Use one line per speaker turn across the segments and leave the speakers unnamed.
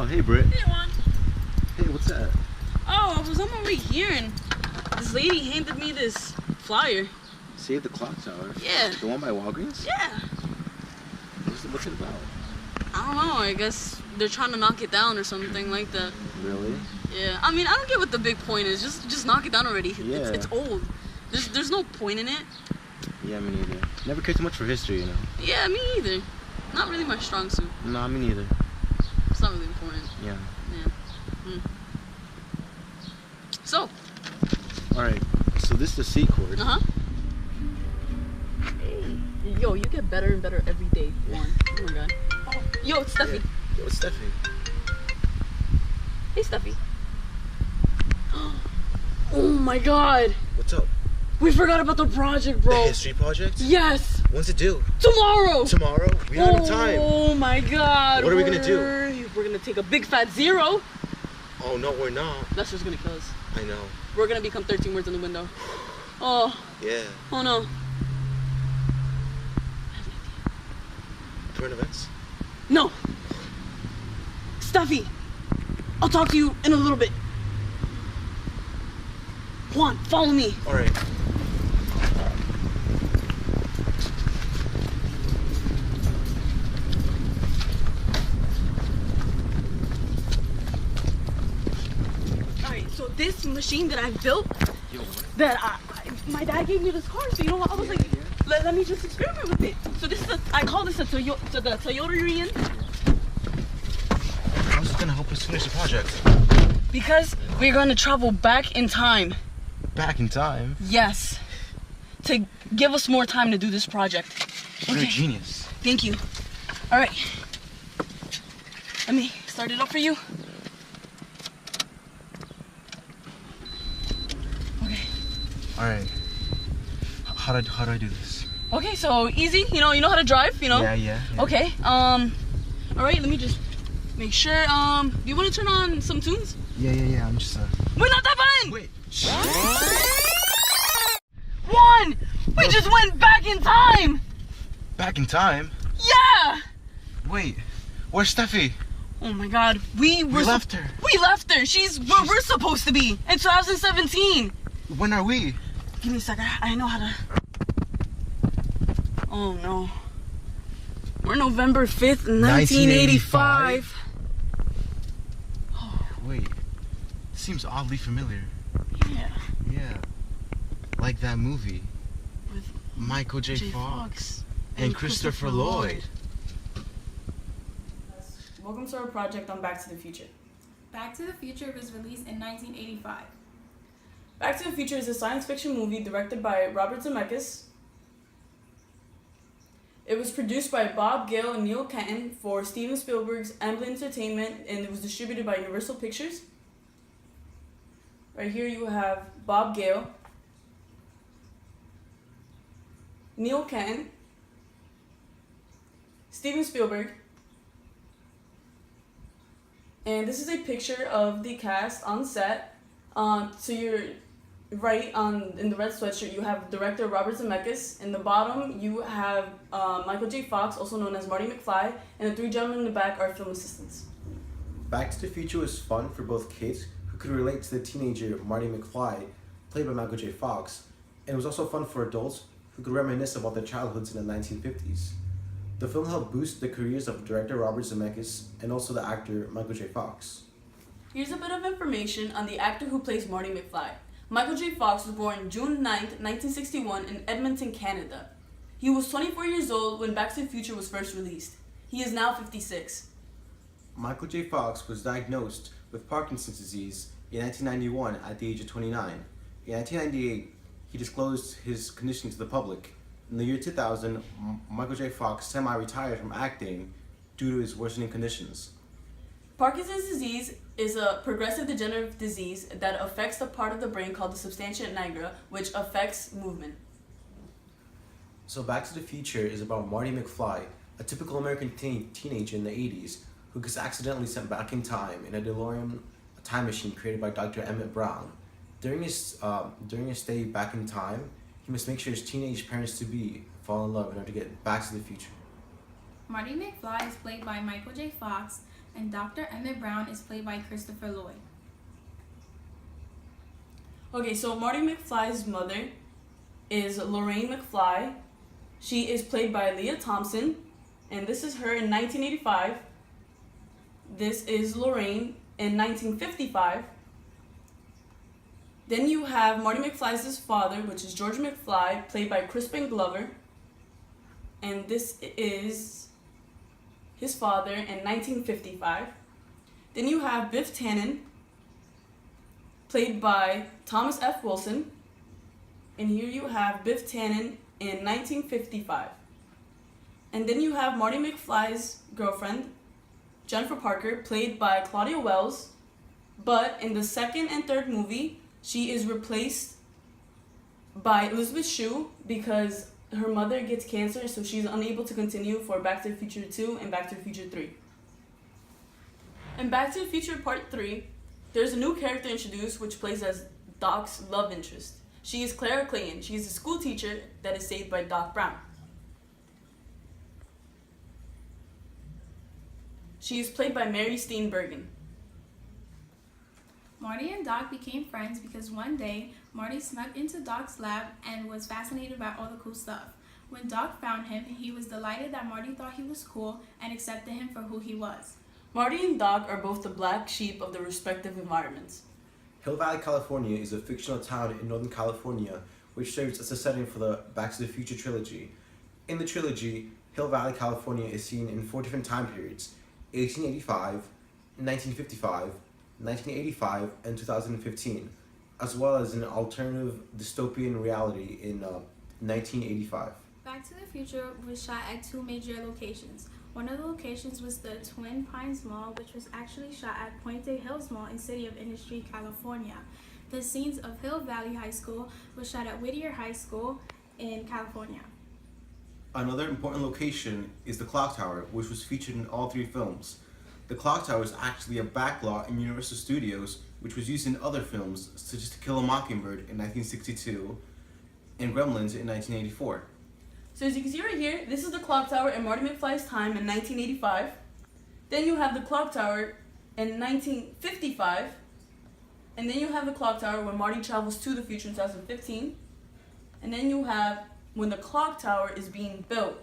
Oh, hey, Britt.
Hey, Juan.
Hey, what's that?
Oh, I was on my way here and this lady handed me this flyer.
Save the Clock Tower?
Yeah.
The one by Walgreens?
Yeah.
What's it about?
I don't know. I guess they're trying to knock it down or something like that.
Really?
Yeah. I mean, I don't get what the big point is. Just knock it down already.
Yeah.
It's old. There's no point in it.
Yeah, me neither. Never cared too much for history, you know.
Yeah, me either. Not really my strong suit.
Nah, me neither.
It's not really important.
Yeah.
Yeah. So.
Alright, so this is the C chord.
Uh-huh. Hey. Yo, you get better and better every day, Juan. Oh my god. Oh. Yo, it's Steffi.
Yeah. Yo, it's Steffi.
Hey, Steffi. Oh my god.
What's up?
We forgot about the project, bro.
The history project?
Yes.
When's it due?
Tomorrow.
Tomorrow? We don't have time.
Oh my god.
What are we gonna do?
We're gonna take a big fat zero.
Oh, no, we're not.
That's what's gonna kill us.
I know.
We're gonna become 13 words in the window. Oh.
Yeah.
Oh no.
Current events?
No. Steffi, I'll talk to you in a little bit. Juan, follow me.
All right.
Alright, so this machine that I built,
Yo, what?
that my dad gave me this car, so you know what, I was like, let me just experiment with it. So this is I call this the Toyota Rian.
How's it gonna help us finish the project?
Because we're gonna travel back in time.
Back in time?
Yes. To give us more time to do this project.
You're a genius.
Thank you. Alright. Let me start it up for you. Okay.
Alright. How do I do this?
Okay, so easy. You know how to drive, you know?
Yeah.
Okay. Alright, let me just make sure. Do you want to turn on some tunes?
Yeah. I'm just
We're not that fun!
Wait.
Juan! We just went back in time!
Back in time?
Yeah!
Wait. Where's Steffi?
Oh my god, we
left her.
We left her. She's where we're supposed to be in 2017.
When are we?
Give me a second. I know how to. Oh no. We're November 5th, 1985.
Wait. Seems oddly familiar.
Yeah.
Yeah. Like that movie.
With
Michael J. Fox and Christopher Lloyd.
Welcome to our project on Back to the Future.
Back to the Future was released in 1985.
Back to the Future is a science fiction movie directed by Robert Zemeckis. It was produced by Bob Gale and Neil Kenton for Steven Spielberg's Amblin Entertainment, and it was distributed by Universal Pictures. Right here you have Bob Gale, Neil Kenton, Steven Spielberg, and this is a picture of the cast on set. To your right, in the red sweatshirt, you have director Robert Zemeckis. In the bottom, you have Michael J. Fox, also known as Marty McFly, and the three gentlemen in the back are film assistants.
Back to the Future was fun for both kids who could relate to the teenager Marty McFly, played by Michael J. Fox, and it was also fun for adults who could reminisce about their childhoods in the 1950s. The film helped boost the careers of director Robert Zemeckis and also the actor Michael J. Fox.
Here's a bit of information on the actor who plays Marty McFly. Michael J. Fox was born June 9th, 1961 in Edmonton, Canada. He was 24 years old when Back to the Future was first released. He is now 56.
Michael J. Fox was diagnosed with Parkinson's disease in 1991 at the age of 29. In 1998, he disclosed his condition to the public. In the year 2000, Michael J. Fox semi-retired from acting due to his worsening conditions.
Parkinson's disease is a progressive degenerative disease that affects the part of the brain called the substantia nigra, which affects movement.
So Back to the Future is about Marty McFly, a typical American teenager in the 80s who gets accidentally sent back in time in a DeLorean time machine created by Dr. Emmett Brown. During his stay back in time, he must make sure his teenage parents-to-be fall in love in order to get back to the future.
Marty McFly is played by Michael J. Fox. and Dr. Emmett Brown is played by Christopher Lloyd.
Okay, so Marty McFly's mother is Lorraine McFly. She is played by Leah Thompson, and this is her in 1985. This is Lorraine in 1955. Then you have Marty McFly's father, which is George McFly, played by Crispin Glover. And this is his father in 1955. Then you have Biff Tannen, played by Thomas F. Wilson. And here you have Biff Tannen in 1955. And then you have Marty McFly's girlfriend, Jennifer Parker, played by Claudia Wells. But in the second and third movie, she is replaced by Elizabeth Shue because her mother gets cancer, so she's unable to continue for Back to the Future 2 and Back to the Future 3. In Back to the Future Part 3, there's a new character introduced which plays as Doc's love interest. She is Clara Clayton. She is a school teacher that is saved by Doc Brown. She is played by Mary Steenburgen.
Marty and Doc became friends because one day, Marty snuck into Doc's lab and was fascinated by all the cool stuff. When Doc found him, he was delighted that Marty thought he was cool and accepted him for who he was.
Marty and Doc are both the black sheep of their respective environments.
Hill Valley, California is a fictional town in Northern California which serves as a setting for the Back to the Future trilogy. In the trilogy, Hill Valley, California is seen in 4 different time periods: 1885, 1955, 1985, and 2015, as well as an alternative dystopian reality in 1985.
Back to the Future was shot at 2 major locations. One of the locations was the Twin Pines Mall, which was actually shot at Puente Hills Mall in City of Industry, California. The scenes of Hill Valley High School was shot at Whittier High School in California.
Another important location is the Clock Tower, which was featured in all 3 films. The Clock Tower is actually a backlot in Universal Studios, which was used in other films, such as To Kill a Mockingbird in 1962 and Gremlins in 1984.
So as you can see right here, this is the clock tower in Marty McFly's time in 1985. Then you have the clock tower in 1955. And then you have the clock tower when Marty travels to the future in 2015. And then you have when the clock tower is being built,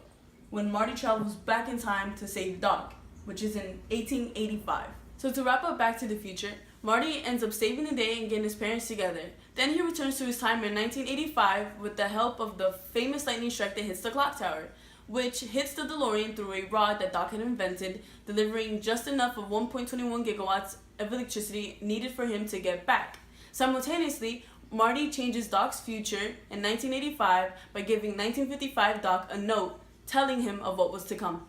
when Marty travels back in time to save Doc, which is in 1885. So to wrap up Back to the Future, Marty ends up saving the day and getting his parents together. Then he returns to his time in 1985 with the help of the famous lightning strike that hits the clock tower, which hits the DeLorean through a rod that Doc had invented, delivering just enough of 1.21 gigawatts of electricity needed for him to get back. Simultaneously, Marty changes Doc's future in 1985 by giving 1955 Doc a note telling him of what was to come.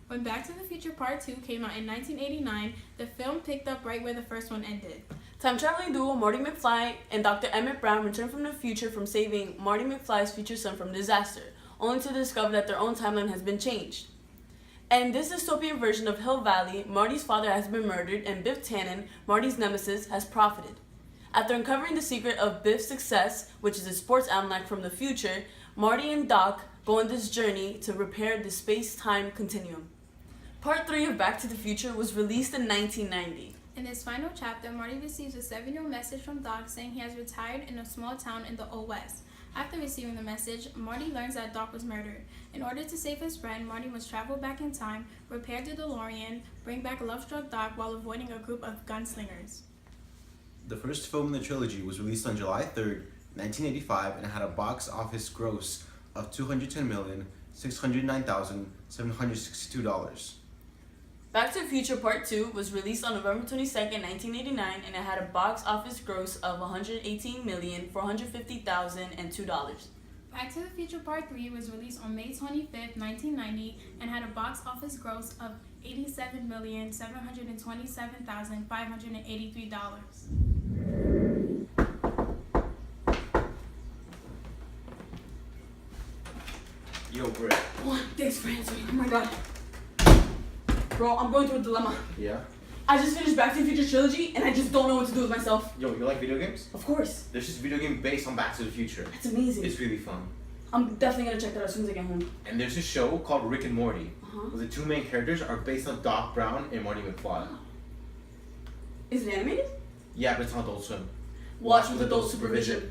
When Back to the Future Part 2 came out in 1989, the film picked up right where the first one ended.
Time-traveling duo Marty McFly and Dr. Emmett Brown return from the future from saving Marty McFly's future son from disaster, only to discover that their own timeline has been changed. And in this dystopian version of Hill Valley, Marty's father has been murdered and Biff Tannen, Marty's nemesis, has profited. After uncovering the secret of Biff's success, which is a sports almanac from the future, Marty and Doc go on this journey to repair the space-time continuum. Part 3 of Back to the Future was released in 1990.
In this final chapter, Marty receives a 7-year-old message from Doc saying he has retired in a small town in the Old West. After receiving the message, Marty learns that Doc was murdered. In order to save his friend, Marty must travel back in time, repair the DeLorean, bring back love-struck Doc while avoiding a group of gunslingers.
The first film in the trilogy was released on July 3rd, 1985, and had a box office gross of $210,609,762.
Back to the Future Part 2 was released on November 22nd, 1989, and it had a box office gross of $118,450,002.
Back to the Future Part 3 was released on May 25th, 1990, and had a box office gross of $87,727,583.
Yo, Britt.
Thanks for answering. Oh my god. Bro, I'm going through a dilemma.
Yeah?
I just finished Back to the Future trilogy, and I just don't know what to do with myself.
Yo, you like video games?
Of course.
There's this video game based on Back to the Future.
That's amazing.
It's really fun.
I'm definitely gonna check that out as soon as I get home.
And there's a show called Rick and Morty,
Uh-huh.
where the two main characters are based on Doc Brown and Marty McFly.
Is it animated?
Yeah, but it's on Adult Swim.
Watch with adult supervision.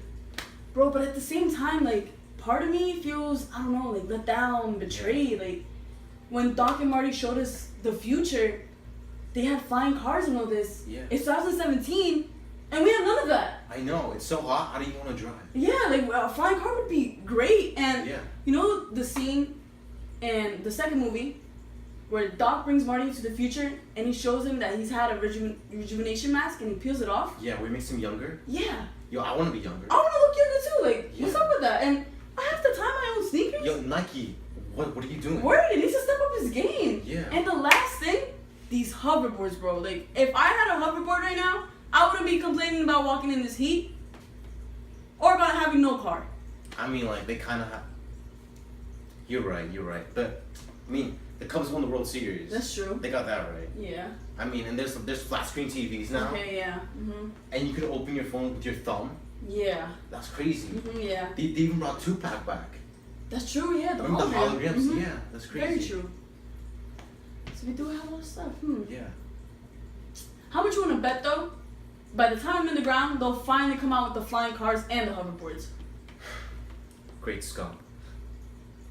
Bro, but at the same time, like, part of me feels, I don't know, like, let down, betrayed. Like, when Doc and Marty showed us the future, they had flying cars and all this.
Yeah.
It's 2017, and we have none of that.
I know, it's so hot, how do you want to drive?
Yeah, like, a flying car would be great. And,
Yeah.
you know, the scene in the second movie where Doc brings Marty into the future and he shows him that he's had a rejuvenation mask and he peels it off?
Yeah, where it makes him younger.
Yeah.
Yo, I want to be younger.
I want to look younger too. Like, what's
Yeah.
up with that? And I have to tie my own sneakers.
Yo, Nike, what are you doing?
Word, it needs to step up his game.
Yeah.
And the last thing, these hoverboards, bro. Like, if I had a hoverboard right now, I wouldn't be complaining about walking in this heat or about having no car.
I mean, like, they kind of have... You're right. But, I mean, the Cubs won the World Series.
That's true.
They got that right.
Yeah.
I mean, and there's flat screen TVs now.
Okay, yeah.
And you can open your phone with your thumb.
Yeah.
That's crazy.
Yeah.
They even brought Tupac back.
That's true, yeah. The
Remember the
hologram.
holograms? Yeah, that's crazy.
Very true. So we do have a lot of stuff.
Yeah.
How much you want to bet, though? By the time I'm in the ground, they'll finally come out with the flying cars and the hoverboards.
Great scum.